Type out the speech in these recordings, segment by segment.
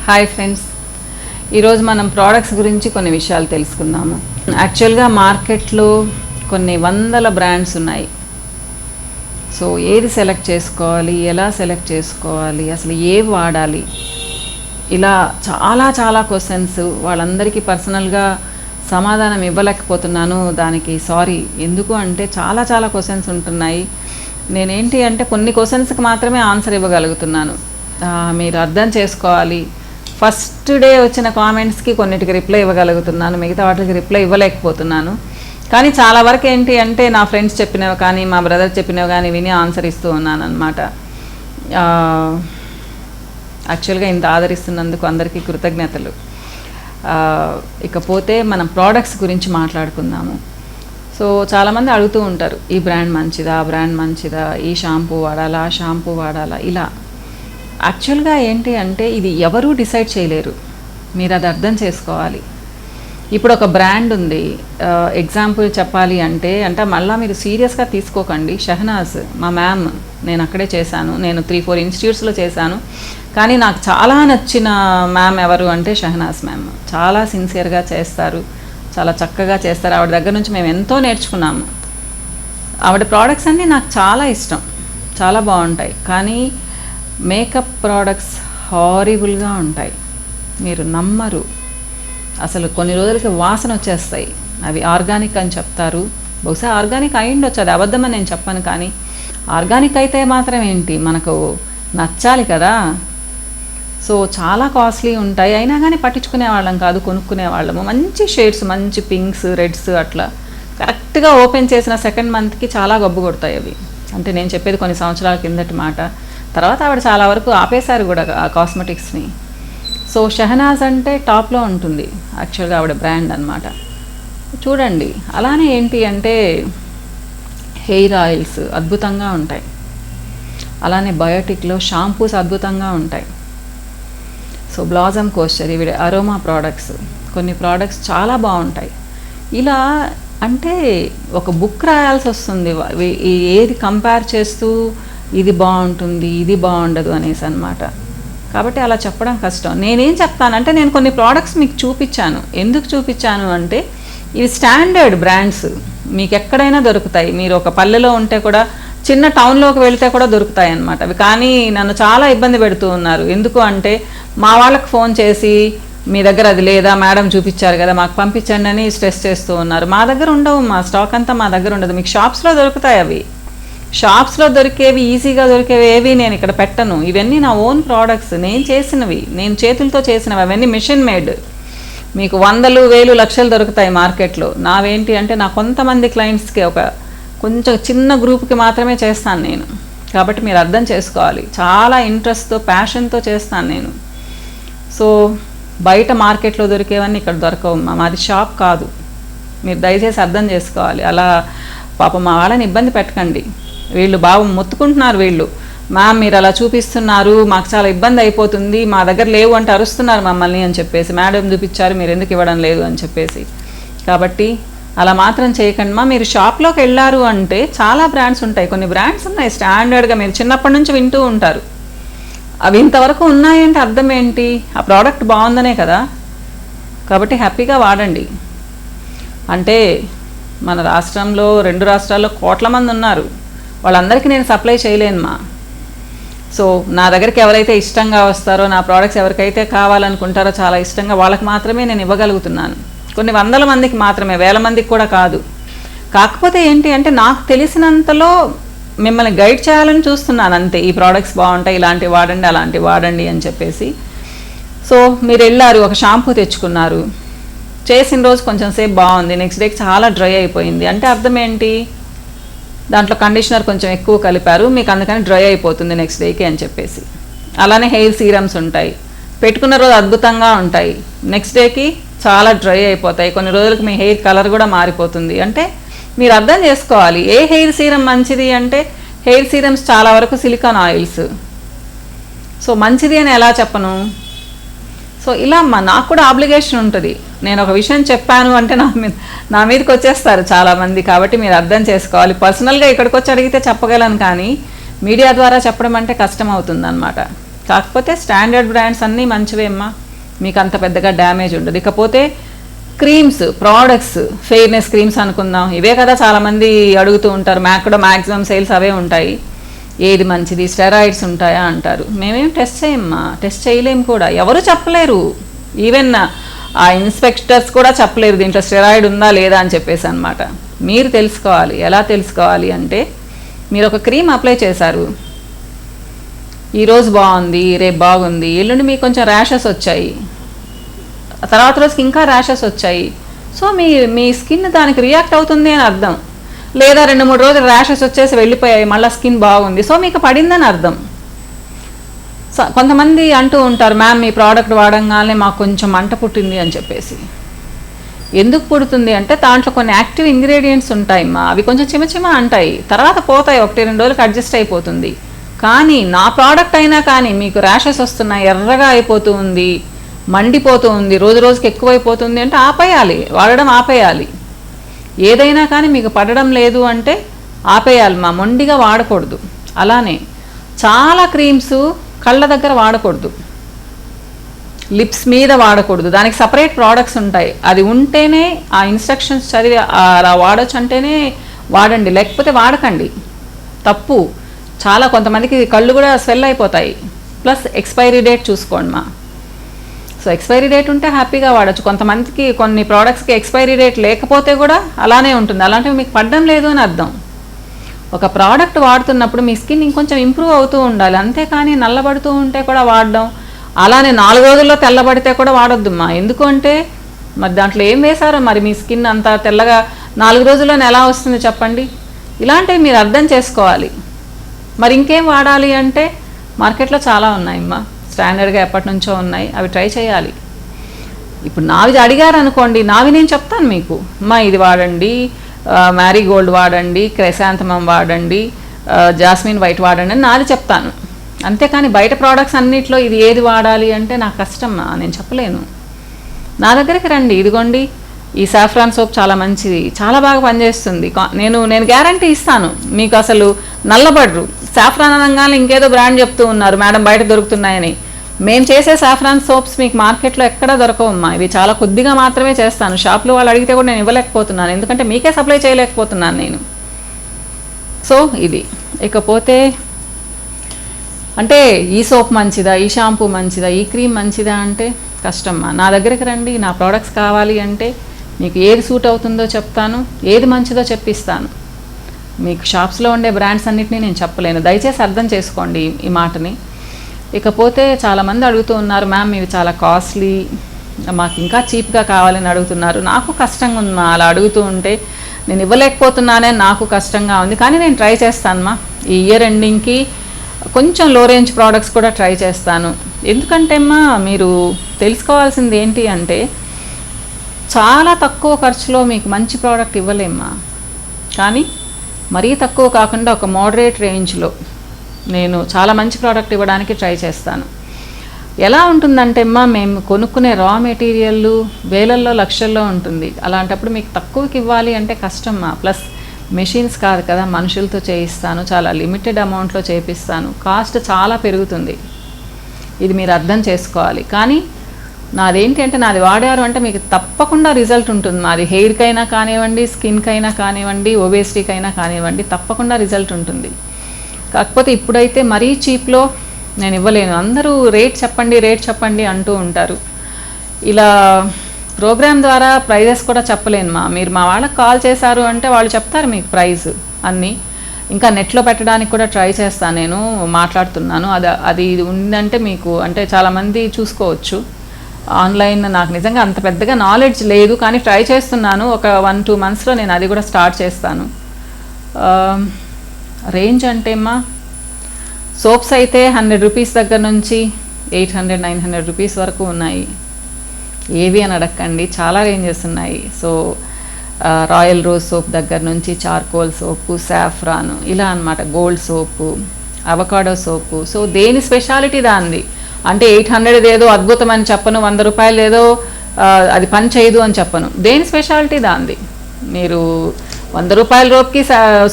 Hi friends, ఈరోజు మనం products గురించి కొన్ని విషయాలు తెలుసుకుందాము. యాక్చువల్గా మార్కెట్లో కొన్ని వందల బ్రాండ్స్ ఉన్నాయి. సో ఏది సెలెక్ట్ చేసుకోవాలి, ఎలా సెలెక్ట్ చేసుకోవాలి, అసలు ఏవి వాడాలి, ఇలా చాలా క్వశ్చన్స్. వాళ్ళందరికీ పర్సనల్గా సమాధానం ఇవ్వలేకపోతున్నాను. దానికి సారీ. ఎందుకు అంటే చాలా క్వశ్చన్స్ ఉంటున్నాయి. నేనేంటి అంటే కొన్ని క్వశ్చన్స్కి మాత్రమే ఆన్సర్ ఇవ్వగలుగుతున్నాను. మీరు అర్థం చేసుకోవాలి. ఫస్ట్ డే వచ్చిన కామెంట్స్కి కొన్నిటికి రిప్లై ఇవ్వగలుగుతున్నాను, మిగతా వాటికి రిప్లై ఇవ్వలేకపోతున్నాను. కానీ చాలా వరకు ఏంటి అంటే నా ఫ్రెండ్స్ చెప్పినవి కానీ మా బ్రదర్ చెప్పినవి కానీ విని ఆన్సర్ ఇస్తూ ఉన్నాను అనమాట. యాక్చువల్గా ఇంత ఆదరిస్తున్నందుకు అందరికీ కృతజ్ఞతలు. ఇకపోతే మనం ప్రోడక్ట్స్ గురించి మాట్లాడుకుందాము. సో చాలామంది అడుగుతూ ఉంటారు, ఈ బ్రాండ్ మంచిదా, ఆ బ్రాండ్ మంచిదా, ఈ షాంపూ వాడాలా, ఆ షాంపూ వాడాలా, ఇలా. యాక్చువల్గా ఏంటి అంటే ఇది ఎవరూ డిసైడ్ చేయలేరు. మీరు అది అర్థం చేసుకోవాలి. ఇప్పుడు ఒక బ్రాండ్ ఉంది, ఎగ్జాంపుల్ చెప్పాలి అంటే మళ్ళీ మీరు సీరియస్గా తీసుకోకండి. షహనాజ్ మా మ్యామ్, నేను అక్కడే చేశాను. నేను 3-4 ఇన్స్టిట్యూట్స్లో చేశాను. కానీ నాకు చాలా నచ్చిన మ్యామ్ ఎవరు అంటే షహనాజ్ మ్యామ్. చాలా సిన్సియర్గా చేస్తారు, చాలా చక్కగా చేస్తారు. ఆవిడ దగ్గర నుంచి మేము ఎంతో నేర్చుకున్నాము. ఆవిడ ప్రోడక్ట్స్ అన్నీ నాకు చాలా ఇష్టం, చాలా బాగుంటాయి. కానీ మేకప్ ప్రోడక్ట్స్ హారిబుల్గా ఉంటాయి, మీరు నమ్మరు. అసలు కొన్ని రోజులకి వాసన వచ్చేస్తాయి. అవి ఆర్గానిక్ అని చెప్తారు. బహుశా ఆర్గానిక్ అయ్యిండొచ్చు, అది అబద్ధమని నేను చెప్పను. కానీ ఆర్గానిక్ అయితే మాత్రం ఏంటి, మనకు నచ్చాలి కదా. సో చాలా కాస్ట్లీ ఉంటాయి. అయినా కానీ పట్టించుకునే వాళ్ళం కాదు, కొనుక్కునే వాళ్ళము. మంచి షేడ్స్, మంచి పింక్స్, రెడ్స్, అట్లా కరెక్ట్గా ఓపెన్ చేసిన సెకండ్ మంత్కి చాలా గబ్బు కొడతాయి అవి. అంటే నేను చెప్పేది కొన్ని సంవత్సరాల కిందటి మాట. తర్వాత ఆవిడ చాలా వరకు ఆపేశారు కూడా ఆ కాస్మెటిక్స్ని. సో షహనాజ్ అంటే టాప్లో ఉంటుంది యాక్చువల్గా ఆవిడ బ్రాండ్ అనమాట. చూడండి. అలానే ఏంటి అంటే హెయిర్ ఆయిల్స్ అద్భుతంగా ఉంటాయి. అలానే బయోటిక్లో షాంపూస్ అద్భుతంగా ఉంటాయి. సో బ్లాజమ్ కోస్చర్, ఇవి అరోమా ప్రోడక్ట్స్, కొన్ని ప్రోడక్ట్స్ చాలా బాగుంటాయి. ఇలా అంటే ఒక బుక్ రాయాల్సి వస్తుంది ఏది కంపేర్ చేస్తూ ఇది బాగుంటుంది, ఇది బాగుండదు అనేసి అనమాట. కాబట్టి అలా చెప్పడం కష్టం. నేనేం చెప్తానంటే నేను కొన్ని ప్రోడక్ట్స్ మీకు చూపించాను. ఎందుకు చూపించాను అంటే ఇవి స్టాండర్డ్ బ్రాండ్స్, మీకు ఎక్కడైనా దొరుకుతాయి. మీరు ఒక పల్లెలో ఉంటే కూడా, చిన్న టౌన్లోకి వెళితే కూడా దొరుకుతాయి అన్నమాట అవి. కానీ నన్ను చాలా ఇబ్బంది పెడుతూ ఉన్నారు. ఎందుకు అంటే మా వాళ్ళకి ఫోన్ చేసి మీ దగ్గర అది లేదా, మేడం చూపించారు కదా మాకు పంపించండి అని స్ట్రెస్ చేస్తూ ఉన్నారు. మా దగ్గర ఉండవు, మా స్టాక్ అంతా మా దగ్గర ఉండదు. మీకు షాప్స్లో దొరుకుతాయి అవి. షాప్స్లో దొరికేవి, ఈజీగా దొరికేవి ఏవి నేను ఇక్కడ పెట్టను. ఇవన్నీ నా ఓన్ ప్రోడక్ట్స్, నేను చేసినవి, నేను చేతులతో చేసినవి. అవన్నీ మిషన్ మేడ్. మీకు 100,000, 1,000, లక్షలు దొరుకుతాయి మార్కెట్లో. నావేంటి అంటే నా కొంతమంది క్లయింట్స్కి, ఒక కొంచెం చిన్న గ్రూప్కి మాత్రమే చేస్తాను నేను. కాబట్టి మీరు అర్థం చేసుకోవాలి. చాలా ఇంట్రెస్ట్తో, ప్యాషన్తో చేస్తాను నేను. సో బయట మార్కెట్లో దొరికేవన్నీ ఇక్కడ దొరకవు. మాది షాప్ కాదు, మీరు దయచేసి అర్థం చేసుకోవాలి. అలా పాపం మా వాళ్ళని ఇబ్బంది పెట్టకండి. వీళ్ళు బాగా మొత్తుకుంటున్నారు. వీళ్ళు మ్యామ్ మీరు అలా చూపిస్తున్నారు, మాకు చాలా ఇబ్బంది అయిపోతుంది, మా దగ్గర లేవు అంటే అరుస్తున్నారు మమ్మల్ని అని చెప్పేసి. మేడం చూపించారు, మీరు ఎందుకు ఇవ్వడం లేదు అని చెప్పేసి. కాబట్టి అలా మాత్రం చేయకండి మా. మీరు షాప్లోకి వెళ్ళారు అంటే చాలా బ్రాండ్స్ ఉంటాయి. కొన్ని బ్రాండ్స్ ఉన్నాయి స్టాండర్డ్గా, మీరు చిన్నప్పటి నుంచి వింటూ ఉంటారు. అవి ఇంతవరకు ఉన్నాయంటే అర్థం ఏంటి, ఆ ప్రోడక్ట్ బాగుందనే కదా. కాబట్టి హ్యాపీగా వాడండి. అంటే మన రాష్ట్రంలో, 2 రాష్ట్రాల్లో కోట్ల మంది ఉన్నారు. వాళ్ళందరికీ నేను సప్లై చేయలేను మా. సో నా దగ్గరికి ఎవరైతే ఇష్టంగా వస్తారో, నా ప్రోడక్ట్స్ ఎవరికైతే కావాలనుకుంటారో చాలా ఇష్టంగా, వాళ్ళకి మాత్రమే నేను ఇవ్వగలుగుతున్నాను. కొన్ని వందల మందికి మాత్రమే, వేల మందికి కూడా కాదు. కాకపోతే ఏంటి అంటే నాకు తెలిసినంతలో మిమ్మల్ని గైడ్ చేయాలని చూస్తున్నాను అంతే. ఈ ప్రోడక్ట్స్ బాగుంటాయి, ఇలాంటివి వాడండి, అలాంటివి వాడండి అని చెప్పేసి. సో మీరు వెళ్ళారు, ఒక షాంపూ తెచ్చుకున్నారు, చేసిన రోజు కొంచెం సేపు బాగుంది, నెక్స్ట్ డేకి చాలా డ్రై అయిపోయింది అంటే అర్థం ఏంటి, దాంట్లో కండిషనర్ కొంచెం ఎక్కువ కలిపారు, మీకు అందుకని డ్రై అయిపోతుంది నెక్స్ట్ డేకి అని చెప్పేసి. అలానే హెయిర్ సీరమ్స్ ఉంటాయి, పెట్టుకున్న రోజు అద్భుతంగా ఉంటాయి, నెక్స్ట్ డేకి చాలా డ్రై అయిపోతాయి. కొన్ని రోజులకు మీ హెయిర్ కలర్ కూడా మారిపోతుంది. అంటే మీరు అర్థం చేసుకోవాలి ఏ హెయిర్ సీరం మంచిది అంటే. హెయిర్ సీరమ్స్ చాలా వరకు సిలికాన్ ఆయిల్స్. సో మంచిది అని ఎలా చెప్పను. సో ఇలా నాకు కూడా ఆబ్లిగేషన్ ఉంటుంది. నేను ఒక విషయం చెప్పాను అంటే నా మీదకి వచ్చేస్తారు చాలామంది. కాబట్టి మీరు అర్థం చేసుకోవాలి. పర్సనల్గా ఇక్కడికి వచ్చి అడిగితే చెప్పగలను, కానీ మీడియా ద్వారా చెప్పడం అంటే కష్టం అవుతుంది అన్నమాట. కాకపోతే స్టాండర్డ్ బ్రాండ్స్ అన్నీ మంచివేమ్మా, మీకు అంత పెద్దగా డ్యామేజ్ ఉండదు. ఇకపోతే క్రీమ్స్, ప్రోడక్ట్స్, ఫెయిర్నెస్ క్రీమ్స్ అనుకుందాం, ఇవే కదా చాలామంది అడుగుతూ ఉంటారు. మాకు కూడా మ్యాక్సిమం సేల్స్ అవే ఉంటాయి. ఏది మంచిది, స్టెరాయిడ్స్ ఉంటాయా అంటారు. మేమేం టెస్ట్ చేయమ్మా, టెస్ట్ చేయలేము కూడా, ఎవరు చెప్పలేరు. ఈవెన్ ఆ ఇన్స్పెక్టర్స్ కూడా చెప్పలేరు దీంట్లో స్టెరాయిడ్ ఉందా లేదా అని చెప్పేసి అనమాట. మీరు తెలుసుకోవాలి. ఎలా తెలుసుకోవాలి అంటే, మీరు ఒక క్రీమ్ అప్లై చేశారు, ఈరోజు బాగుంది, రేపు బాగుంది, ఎల్లుండి మీకు కొంచెం ర్యాషెస్ వచ్చాయి, తర్వాత రోజుకి ఇంకా ర్యాషెస్ వచ్చాయి. సో మీ స్కిన్ దానికి రియాక్ట్ అవుతుంది అని అర్థం. లేదా 2-3 రోజులు ర్యాషెస్ వచ్చేసి వెళ్ళిపోయాయి, మళ్ళీ స్కిన్ బాగుంది, సో మీకు పడిందని అర్థం. కొంతమంది అంటూ ఉంటారు, మ్యామ్ మీ ప్రోడక్ట్ వాడంగానే మాకు కొంచెం మంట పుట్టింది అని చెప్పేసి. ఎందుకు పుడుతుంది అంటే దాంట్లో కొన్ని యాక్టివ్ ఇంగ్రీడియంట్స్ ఉంటాయమ్మా, అవి కొంచెం చిమ అంటాయి, తర్వాత పోతాయి, 1-2 రోజులకు అడ్జస్ట్ అయిపోతుంది. కానీ నా ప్రోడక్ట్ అయినా కానీ మీకు ర్యాషెస్ వస్తున్నాయి, ఎర్రగా అయిపోతూ ఉంది, మండిపోతూ ఉంది, రోజు రోజుకి ఎక్కువైపోతుంది అంటే ఆపేయాలి, వాడడం ఆపేయాలి. ఏదైనా కానీ మీకు పడడం లేదు అంటే ఆపేయాలి మా, మొండిగా వాడకూడదు. అలానే చాలా క్రీమ్స్ కళ్ళ దగ్గర వాడకూడదు, లిప్స్ మీద వాడకూడదు, దానికి సపరేట్ ప్రోడక్ట్స్ ఉంటాయి. అది ఉంటేనే ఆ ఇన్స్ట్రక్షన్స్ చదివి అలా వాడచ్చు అంటేనే వాడండి, లేకపోతే వాడకండి, తప్పు. చాలా కొంతమందికి కళ్ళు కూడా స్వెల్ అయిపోతాయి. ప్లస్ ఎక్స్పైరీ డేట్ చూసుకోండి మా. సో ఎక్స్పైరీ డేట్ ఉంటే హ్యాపీగా వాడచ్చు. కొంతమందికి కొన్ని ప్రోడక్ట్స్కి ఎక్స్పైరీ డేట్ లేకపోతే కూడా అలానే ఉంటుంది, అలాంటివి మీకు పడడం లేదు అని అర్థం. ఒక ప్రోడక్ట్ వాడుతున్నప్పుడు మీ స్కిన్ ఇంకొంచెం ఇంప్రూవ్ అవుతూ ఉండాలి, అంతేకాని నల్లబడుతూ ఉంటే కూడా వాడడం, అలానే 4 రోజుల్లో తెల్లబడితే కూడా వాడొద్దమ్మా. ఎందుకు అంటే మరి దాంట్లో ఏం వేశారో, మరి మీ స్కిన్ అంత తెల్లగా 4 రోజుల్లోనే ఎలా వస్తుంది చెప్పండి. ఇలాంటివి మీరు అర్థం చేసుకోవాలి. మరి ఇంకేం వాడాలి అంటే మార్కెట్లో చాలా ఉన్నాయమ్మా, స్టాండర్డ్గా ఎప్పటి నుంచో ఉన్నాయి, అవి ట్రై చేయాలి. ఇప్పుడు నావి అడిగారు అనుకోండి, నావి నేను చెప్తాను మీకు, అమ్మా ఇది వాడండి, మ్యారీగోల్డ్ వాడండి, క్రైసాంథమం వాడండి, జాస్మిన్ వైట్ వాడండి అని నాది చెప్తాను. అంతేకాని బయట ప్రోడక్ట్స్ అన్నిట్లో ఇది ఏది వాడాలి అంటే నాకు కష్టమ్మా, నేను చెప్పలేను. నా దగ్గరికి రండి, ఇదిగోండి ఈ సాఫ్రాన్ సోప్ చాలా మంచిది, చాలా బాగా పనిచేస్తుంది, నేను గ్యారంటీ ఇస్తాను, మీకు అసలు నల్లబడరు. సాఫ్రాన్ అనగానే ఇంకేదో బ్రాండ్ చెప్తూ ఉన్నారు మేడం బయట దొరుకుతున్నాయని. మేము చేసే సాఫ్రాన్ సోప్స్ మీకు మార్కెట్లో ఎక్కడా దొరకవమ్మా, ఇవి చాలా కొద్దిగా మాత్రమే చేస్తాను. షాప్లో వాళ్ళు అడిగితే కూడా నేను ఇవ్వలేకపోతున్నాను, ఎందుకంటే మీకే సప్లై చేయలేకపోతున్నాను నేను. సో ఇది. ఇకపోతే అంటే ఈ సోప్ మంచిదా, ఈ షాంపూ మంచిదా, ఈ క్రీమ్ మంచిదా అంటే కష్టమ్మా. నా దగ్గరికి రండి, నా ప్రోడక్ట్స్ కావాలి అంటే మీకు ఏది సూట్ అవుతుందో చెప్తాను, ఏది మంచిదో చెప్పిస్తాను. మీకు షాప్స్లో ఉండే బ్రాండ్స్ అన్నిటినీ నేను చెప్పలేను, దయచేసి అర్థం చేసుకోండి ఈ మాటని. ఇకపోతే చాలామంది అడుగుతూ ఉన్నారు, మ్యామ్ ఇవి చాలా కాస్ట్లీ, మాకు ఇంకా చీప్గా కావాలని అడుగుతున్నారు. నాకు కష్టంగా ఉంది మా, అలా అడుగుతూ ఉంటే నేను ఇవ్వలేకపోతున్నానే, నాకు కష్టంగా ఉంది. కానీ నేను ట్రై చేస్తానమ్మా, ఈ ఇయర్ ఎండింగ్కి కొంచెం లో రేంజ్ ప్రోడక్ట్స్ కూడా ట్రై చేస్తాను. ఎందుకంటే అమ్మా మీరు తెలుసుకోవాల్సింది ఏంటి అంటే, చాలా తక్కువ ఖర్చులో మీకు మంచి ప్రోడక్ట్ ఇవ్వలేమ్మా, కానీ మరీ తక్కువ కాకుండా ఒక మోడరేట్ రేంజ్లో నేను చాలా మంచి ప్రోడక్ట్ ఇవ్వడానికి ట్రై చేస్తాను. ఎలా ఉంటుందంటే అమ్మా, మేము కొనుక్కునే రా మెటీరియల్ వేలల్లో లక్షల్లో ఉంటుంది. అలాంటప్పుడు మీకు తక్కువకి ఇవ్వాలి అంటే కష్టమ్మా. ప్లస్ మెషిన్స్ కాదు కదా, మనుషులతో చేయిస్తాను, చాలా లిమిటెడ్ అమౌంట్లో చేపిస్తాను, కాస్ట్ చాలా పెరుగుతుంది. ఇది మీరు అర్థం చేసుకోవాలి. కానీ నాదేంటి అంటే, నాది వాడారు అంటే మీకు తప్పకుండా రిజల్ట్ ఉంటుంది. మాది హెయిర్కైనా కానివ్వండి, స్కిన్కైనా కానివ్వండి, ఒబేసిటీకైనా కానివ్వండి, తప్పకుండా రిజల్ట్ ఉంటుంది. కాకపోతే ఇప్పుడైతే మరీ చీప్లో నేను ఇవ్వలేను. అందరూ రేట్ చెప్పండి అంటూ ఉంటారు. ఇలా ప్రోగ్రామ్ ద్వారా ప్రైజెస్ కూడా చెప్పలేను మా. మీరు మా వాళ్ళకి కాల్ చేశారు అంటే వాళ్ళు చెప్తారు మీకు ప్రైస్ అన్నీ. ఇంకా నెట్లో పెట్టడానికి కూడా ట్రై చేస్తాను, నేను మాట్లాడుతున్నాను. అది ఉందంటే మీకు అంటే చాలామంది చూసుకోవచ్చు ఆన్లైన్. నాకు నిజంగా అంత పెద్దగా నాలెడ్జ్ లేదు, కానీ ట్రై చేస్తున్నాను. ఒక 1-2 మంత్స్లో నేను అది కూడా స్టార్ట్ చేస్తాను. రేంజ్ అంటే అమ్మా, సోప్స్ అయితే 100 రూపీస్ దగ్గర నుంచి 800-900 రూపీస్ వరకు ఉన్నాయి. ఏవి అని అడగండి, చాలా రేంజెస్ ఉన్నాయి. సో రాయల్ రోజ్ సోప్ దగ్గర నుంచి చార్కోల్ సోపు, సాఫ్రాన్, ఇలా అన్నమాట, గోల్డ్ సోపు, అవకాడో సోపు. సో దేని స్పెషాలిటీ దాంది. అంటే 800 ఏదో అద్భుతం అని చెప్పను, 100 రూపాయలు ఏదో అది పని చేయదు అని చెప్పను. దేని స్పెషాలిటీ దాంది. మీరు 100 రూపాయల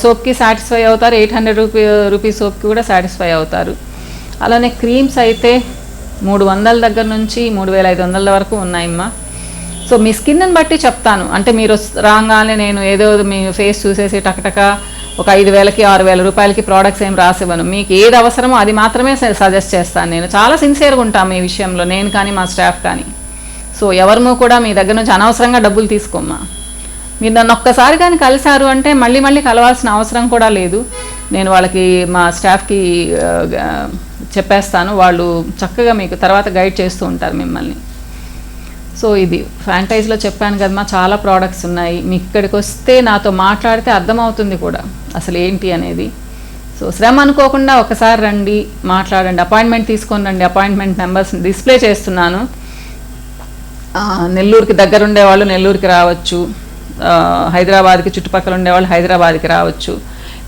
సోప్కి సాటిస్ఫై అవుతారు, 800 రూపీస్ సోప్కి కూడా సాటిస్ఫై అవుతారు. అలానే క్రీమ్స్ అయితే 300 దగ్గర నుంచి 3500 వరకు ఉన్నాయమ్మా. సో మీ స్కిన్ని బట్టి చెప్తాను. అంటే మీరు రాగానే నేను ఏదో మీ ఫేస్ చూసేసి టకటక ఒక 5000కి 6000 రూపాయలకి ప్రోడక్ట్స్ ఏం రాసివ్వను. మీకు ఏది అవసరమో అది మాత్రమే సజెస్ట్ చేస్తాను. నేను చాలా సిన్సియర్గా ఉంటాము ఈ విషయంలో, నేను కానీ మా స్టాఫ్ కానీ. సో ఎవరినో కూడా మీ దగ్గర నుంచి అనవసరంగా డబ్బులు తీసుకోమ్మా. మీరు నన్ను ఒక్కసారి కానీ కలిశారు అంటే మళ్ళీ మళ్ళీ కలవాల్సిన అవసరం కూడా లేదు. నేను వాళ్ళకి మా స్టాఫ్కి చెప్పేస్తాను, వాళ్ళు చక్కగా మీకు తర్వాత గైడ్ చేస్తూ ఉంటారు మిమ్మల్ని. సో ఇది ఫ్యాంటైజ్లో చెప్పాను కదమ్మా, చాలా ప్రోడక్ట్స్ ఉన్నాయి. మీకు ఇక్కడికి వస్తే నాతో మాట్లాడితే అర్థమవుతుంది కూడా అసలు ఏంటి అనేది. సో శ్రమ అనుకోకుండా ఒకసారి రండి, మాట్లాడండి, అపాయింట్మెంట్ తీసుకొని రండి. అపాయింట్మెంట్ నెంబర్స్ డిస్ప్లే చేస్తున్నాను. నెల్లూరుకి దగ్గర ఉండేవాళ్ళు నెల్లూరుకి రావచ్చు, హైదరాబాద్కి చుట్టుపక్కల ఉండేవాళ్ళు హైదరాబాద్కి రావచ్చు.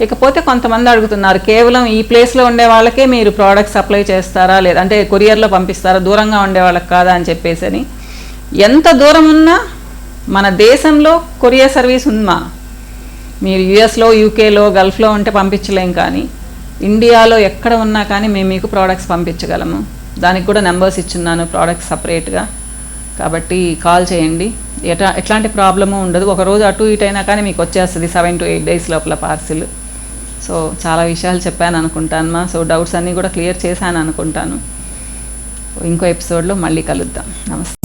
ఇకపోతే కొంతమంది అడుగుతున్నారు, కేవలం ఈ ప్లేస్లో ఉండే వాళ్ళకే మీరు ప్రోడక్ట్ సప్లై చేస్తారా, లేదంటే కొరియర్లో పంపిస్తారా, దూరంగా ఉండే వాళ్ళకి కాదా అని చెప్పేసి. ఎంత దూరం ఉన్నా మన దేశంలో కొరియర్ సర్వీస్ ఉందమ్మా. మీరు యుఎస్లో, యూకేలో, గల్ఫ్లో ఉంటే పంపించలేం, కానీ ఇండియాలో ఎక్కడ ఉన్నా కానీ మేము మీకు ప్రోడక్ట్స్ పంపించగలము. దానికి కూడా నెంబర్స్ ఇచ్చున్నాను ప్రోడక్ట్స్ సపరేట్గా. కాబట్టి కాల్ చేయండి, ఎట్లాంటి ప్రాబ్లము ఉండదు. ఒకరోజు అటు ఇటు అయినా కానీ మీకు వచ్చేస్తుంది 7 to 8 days లోపల పార్సిల్. సో చాలా విషయాలు చెప్పాను అనుకుంటానమ్మా. సో డౌట్స్ అన్నీ కూడా క్లియర్ చేశాను అనుకుంటాను. ఇంకో ఎపిసోడ్లో మళ్ళీ కలుద్దాం. నమస్తే.